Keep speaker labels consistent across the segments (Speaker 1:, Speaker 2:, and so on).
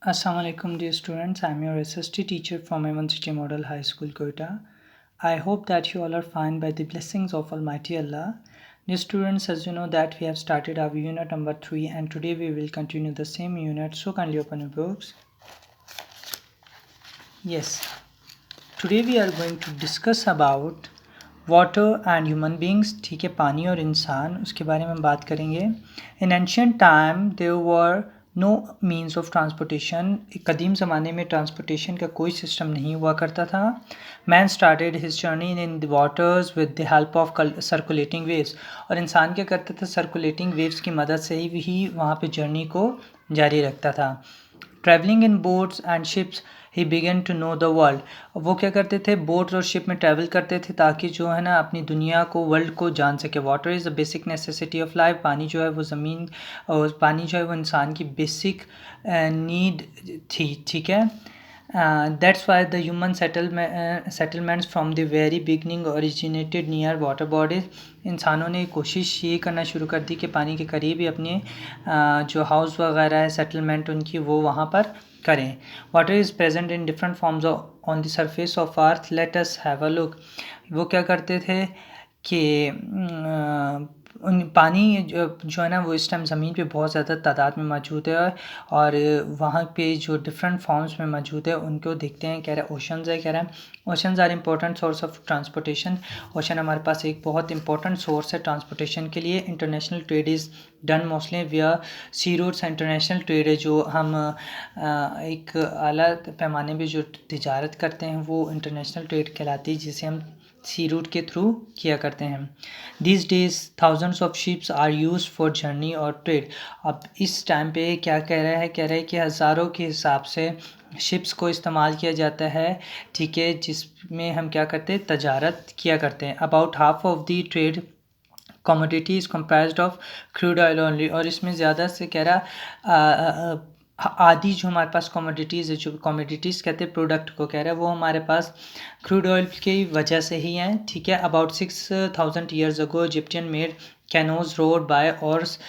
Speaker 1: Assalamualaikum dear students, I am your SST teacher from M1 Model High School, Quetta. I hope that you all are fine by the blessings of Almighty Allah. Dear students, as you know that we have started our unit number 3 and today we will continue the same unit, so kindly open your books. Yes, today we are going to discuss about water and human beings, ठीक है, पानी और इंसान, उसके बारे में बात करेंगे. In ancient time there were no means of transportation. कदीम ज़माने में ट्रांसपोर्टेशन का कोई सिस्टम नहीं हुआ करता था. Man started his journey in the waters with the help of circulating waves. और इंसान क्या करता था, सर्कुलेटिंग वेव्स की मदद से ही वहाँ पे जर्नी को जारी रखता था. Travelling in boats and ships he began to know the world. वो क्या करते थे, बोट और शिप में ट्रैवल करते थे ताकि जो है ना अपनी दुनिया को, वर्ल्ड को जान सके. Water is the basic necessity of life. पानी जो है वो ज़मीन, और पानी जो है वो इंसान की बेसिक नीड थी, ठीक है. That's why the human settlements from the very beginning originated near water bodies. इंसानों ने कोशिश ये करना शुरू कर दी कि पानी के करीब ही अपने जो हाउस वगैरह है, सेटलमेंट उनकी, वो वहाँ पर करें. Water is present in different forms on the surface of earth. Let us have a look. वो क्या करते थे कि पानी जो है ना वो इस टाइम ज़मीन पे बहुत ज़्यादा तादाद में मौजूद है, और वहाँ पे जो डिफरेंट फॉर्म्स में मौजूद है उनको देखते हैं. कह रहा है ओशंस है, कह रहा है oceans are important source of transportation. Ocean हमारे पास एक बहुत इंपॉर्टेंट सोर्स है ट्रांसपोर्टेशन के लिए. International trade is done mostly विया सी रूट्स. इंटरनेशनल ट्रेड है जो हम एक आला पैमाने पे जो तिजारत करते हैं वो इंटरनेशनल ट्रेड कहलाती है, जिसे हम सी रूट के थ्रू किया करते हैं. This days thousands of ships are use for journey और ट्रेड. अब इस टाइम पे क्या कह रहा है, कह रहा है कि हज़ारों के हिसाब से शिप्स को इस्तेमाल किया जाता है, ठीक है, जिसमें हम क्या करते हैं, तजारत किया करते हैं. About half of the trade commodity is comprised of crude oil only. और इसमें ज़्यादा से कह रहा आदि जो हमारे पास कमोडिटीज़ है, जो कमोडिटीज़ कहते हैं प्रोडक्ट को, कह रहा है वो हमारे पास क्रूड ऑयल की वजह से ही हैं, ठीक है. About 6000 years ago Egyptian made canoes rowed by oars.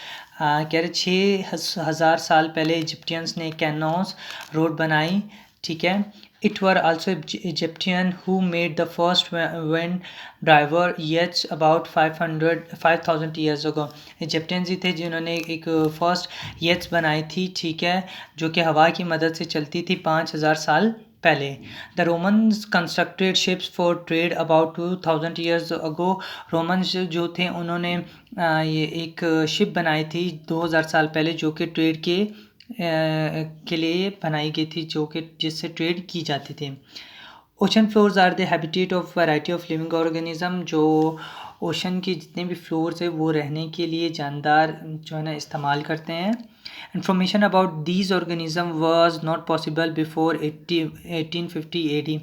Speaker 1: कह रहे 6000 साल पहले इजिप्टियंस ने कैनोज रोड बनाई, ठीक है. It were also Egyptian who made the first wind driven yachts about 5000 years ago. Egyptians ही थे जिन्होंने एक फर्स्ट येट्स बनाई थी, ठीक है, जो कि हवा की मदद से चलती थी 5000 साल पहले. The Romans constructed ships for trade about 2000 years ago. Romans जो थे उन्होंने ये एक शिप बनाई थी 2000 साल पहले, जो कि ट्रेड के लिए बनाई गई थी, जो कि जिससे ट्रेड की जाती थी. Ocean floors are the habitat of variety of living organism. जो ओशन के जितने भी फ्लोर्स है वो रहने के लिए जानदार जो है ना इस्तेमाल करते हैं. Information about these organisms was not possible before 1850 AD.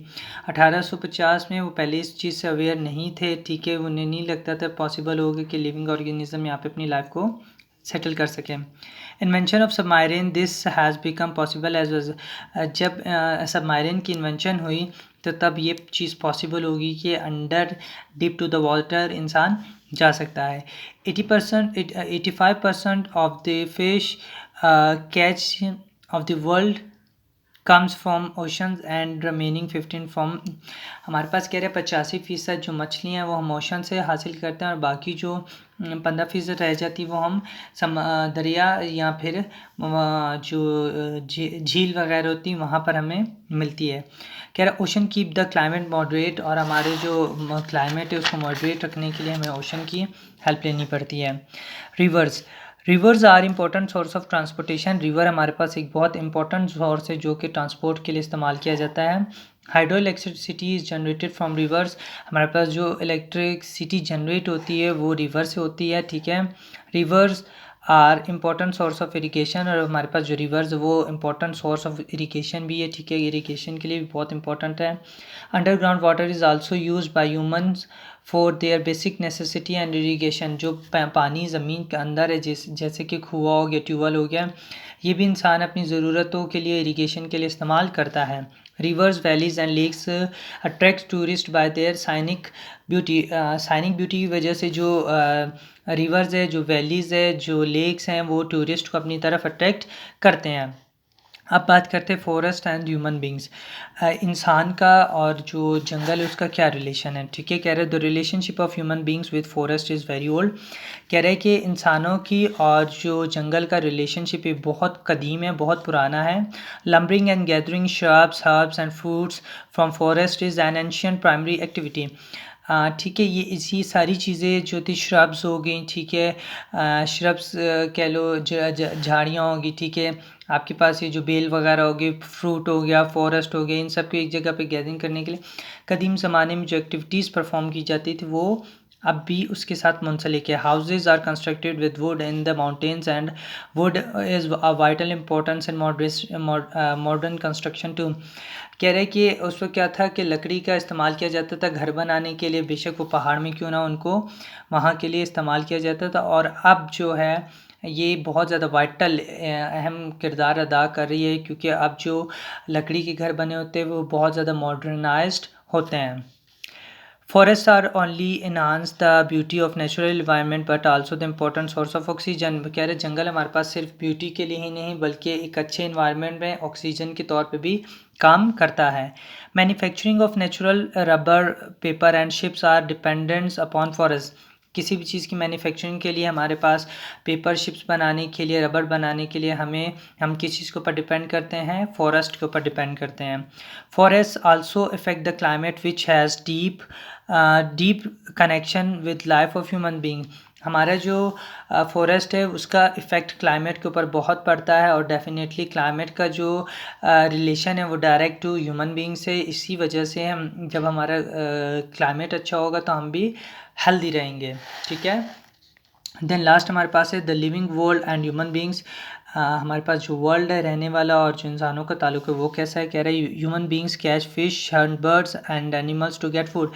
Speaker 1: 1850 में वो पहले इस चीज़ से अवेयर नहीं थे, ठीक है. उन्हें नहीं लगता था पॉसिबल होगा कि लिविंग ऑर्गेनिज्म यहाँ पे अपनी लाइफ को सेटल कर सकें. Invention of submarine, this has become possible as जब सबमरीन की इन्वेंशन हुई तो तब ये चीज़ पॉसिबल होगी कि under deep to the water इंसान जा सकता है. 85% of the fish catch of the world comes from oceans and remaining 15 from. हमारे पास कह रहे हैं 85% जो मछलियाँ हैं वो हम ओशन से हासिल करते हैं, और बाकी जो 15% रह जाती वो हम दरिया या फिर जो झील वगैरह होती हैं वहाँ पर हमें मिलती है. कह रहा ocean keep the climate moderate. और हमारे जो क्लाइमेट है उसको मॉडरेट रखने के लिए हमें ओशन की हेल्प लेनी पड़ती है. Rivers are important source of transportation. River हमारे पास एक बहुत इंपॉर्टेंट सोर्स है जो कि ट्रांसपोर्ट के लिए इस्तेमाल किया जाता है. Hydro electricity is generated from reverse. हमारे पास जो इलेक्ट्रिसिटी जनरेट होती है वो रिवर से होती है, ठीक है. Rivers are important source of irrigation. और हमारे पास जो रिवर्स वो इम्पोर्टेंट सोर्स ऑफ इरीगेशन भी है, ठीक है, इरीगेशन के लिए भी बहुत इंपॉर्टेंट है. Underground water is also use by humans for their basic necessity and irrigation. जो पानी ज़मीन के अंदर है, जैसे कि कुआं हो गया, ट्यूबवेल हो गया, ये भी इंसान अपनी ज़रूरतों के लिए, इरीगेशन के लिए इस्तेमाल करता है. Rivers, valleys and lakes attract tourist by their scenic beauty. Scenic beauty की वजह से जो रिवर्स है, जो वैलीज़ है, जो लेक्स हैं, वो टूरिस्ट को अपनी तरफ अट्रैक्ट करते हैं. अब बात करते हैं फॉरेस्ट एंड ह्यूमन बींग्स। इंसान का और जो जंगल है उसका क्या रिलेशन है, ठीक है। कह रहे the relationship of human beings with forest is very old. कह रहे हैं कि इंसानों की और जो जंगल का रिलेशनशिप है बहुत कदीम है, बहुत पुराना है। Lumbering and gathering shrubs, herbs and fruits from forest is an ancient primary activity. ठीक है, ये इसी सारी चीज़ें जो थी श्रब्स हो गई, ठीक है, श्रब्स कह लो, झाड़ियाँ होगी, ठीक है। आपके पास ये जो बेल वगैरह होगी, फ्रूट हो गया, फॉरेस्ट हो गया, इन सब को एक जगह पे गैदरिंग करने के लिए कदीम ज़माने में जो एक्टिविटीज़ परफॉर्म की जाती थी वो अब भी उसके साथ मुंसलिक है। Houses are constructed with wood in the mountains and wood is a vital importance in modern construction too. कह रहे कि उस वक्त क्या था कि लकड़ी का इस्तेमाल किया जाता था घर बनाने के लिए, बेशक वो पहाड़ में क्यों ना, उनको वहाँ के लिए इस्तेमाल किया जाता था। और अब जो है ये बहुत ज़्यादा वाइटल अहम किरदार अदा कर रही है, क्योंकि अब जो लकड़ी के घर बने होते हैं वो बहुत ज़्यादा मॉडर्नाइज्ड होते हैं। Forests are only enhance the beauty of natural environment but also the important source of oxygen। कह रहे जंगल हमारे पास सिर्फ ब्यूटी के लिए ही नहीं बल्कि एक अच्छे इन्वायरमेंट में ऑक्सीजन के तौर पे भी काम करता है। Manufacturing of natural rubber, paper and ships are dependents upon forest. किसी भी चीज़ की मैन्युफैक्चरिंग के लिए हमारे पास पेपर शिप्स बनाने के लिए, रबर बनाने के लिए हम किस चीज़ के ऊपर डिपेंड करते हैं, फॉरेस्ट के ऊपर डिपेंड करते हैं। Forest also affect the climate which has deep connection with life of human being. हमारा जो फॉरेस्ट है उसका इफ़ेक्ट क्लाइमेट के ऊपर बहुत पड़ता है और डेफिनेटली क्लाइमेट का जो रिलेशन है वो डायरेक्ट टू ह्यूमन बींग से। इसी वजह से हम जब हमारा क्लाइमेट अच्छा होगा तो हम भी हेल्दी रहेंगे, ठीक है। देन लास्ट हमारे पास है the living world and human beings. हमारे पास जो वर्ल्ड है रहने वाला और जो इंसानों का ताल्लुक है वो कैसा है। कह रहे हैं human beings catch fish, hunt birds and animals to get food.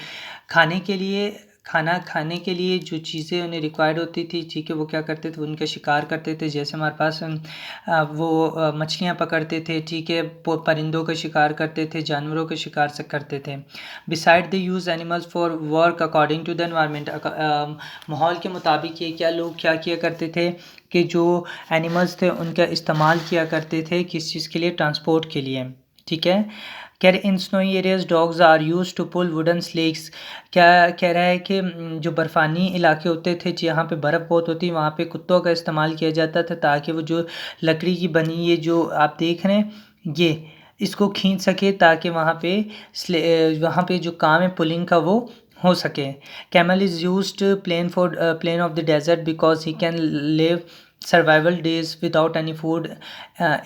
Speaker 1: खाने के लिए, खाना खाने के लिए जो चीज़ें उन्हें रिक्वायर्ड होती थी, ठीक है, वो क्या करते थे, उनका शिकार करते थे। जैसे हमारे पास वो मछलियाँ पकड़ते थे, ठीक है, परिंदों का शिकार करते थे, जानवरों का शिकार से करते थे। Beside the use animals for work according to the environment. माहौल के मुताबिक ये क्या लोग क्या किया करते थे कि जो एनिमल्स थे उनका इस्तेमाल किया करते थे किस चीज़ के लिए, ट्रांसपोर्ट के लिए, ठीक है। कह रहे in snowy areas dogs are used to pull wooden sledges. क्या कह रहा है कि जो बर्फ़ानी इलाके होते थे जहाँ पे बर्फ़ बहुत होती है वहाँ पे कुत्तों का इस्तेमाल किया जाता था ताकि वो जो लकड़ी की बनी ये जो आप देख रहे हैं ये इसको खींच सके ताकि वहाँ पे जो काम है पुलिंग का वो हो सके। Camel is use plane of the desert because he can live survival days without any food.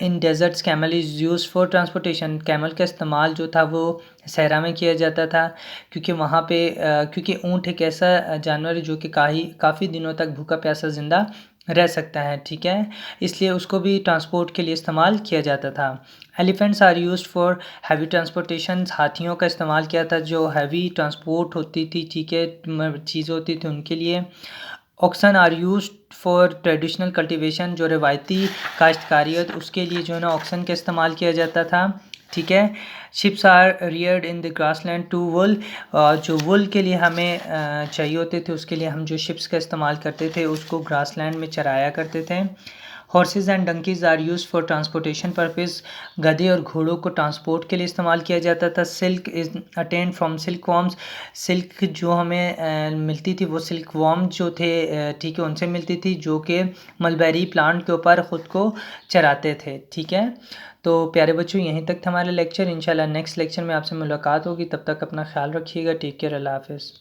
Speaker 1: In deserts camel is use for transportation. Camel का इस्तेमाल जो था वो सहरा में किया जाता था क्योंकि वहाँ पे क्योंकि ऊँट एक ऐसा जानवर है जो कि काफ़ी दिनों तक भूखा प्यासा ज़िंदा रह सकता है, ठीक है, इसलिए उसको भी ट्रांसपोर्ट के लिए इस्तेमाल किया जाता था। Elephants are used for heavy transportation. हाथियों का इस्तेमाल किया था जो हैवी ट्रांसपोर्ट होती थी, ठीक है, चीज़ें होती थी उनके लिए। Oxen are use for traditional cultivation. जो रिवायती काश्तकारी है तो उसके लिए जो है ना ऑक्सन का इस्तेमाल किया जाता था, ठीक है। Sheeps are reared in the grassland to wool. जो वुल के लिए हमें चाहिए होते थे उसके लिए हम जो शिप्स का इस्तेमाल करते थे उसको ग्रासलैंड में चराया करते थे। Horses and donkeys are use for transportation purpose. गधे और घोड़ों को ट्रांसपोर्ट के लिए इस्तेमाल किया जाता था। Silk is attend from silk worms. Silk जो हमें मिलती थी वो सिल्क वॉर्म जो थे, ठीक है, उनसे मिलती थी जो कि मलबेरी प्लांट के ऊपर ख़ुद को चराते थे, ठीक है। तो प्यारे बच्चों यहीं तक था हमारा लेक्चर। इंशाल्लाह नेक्स्ट लेक्चर में आपसे मुलाकात होगी, तब तक अपना ख्याल रखिएगा। टेक केयर, अल्लाह हाफ़िज़।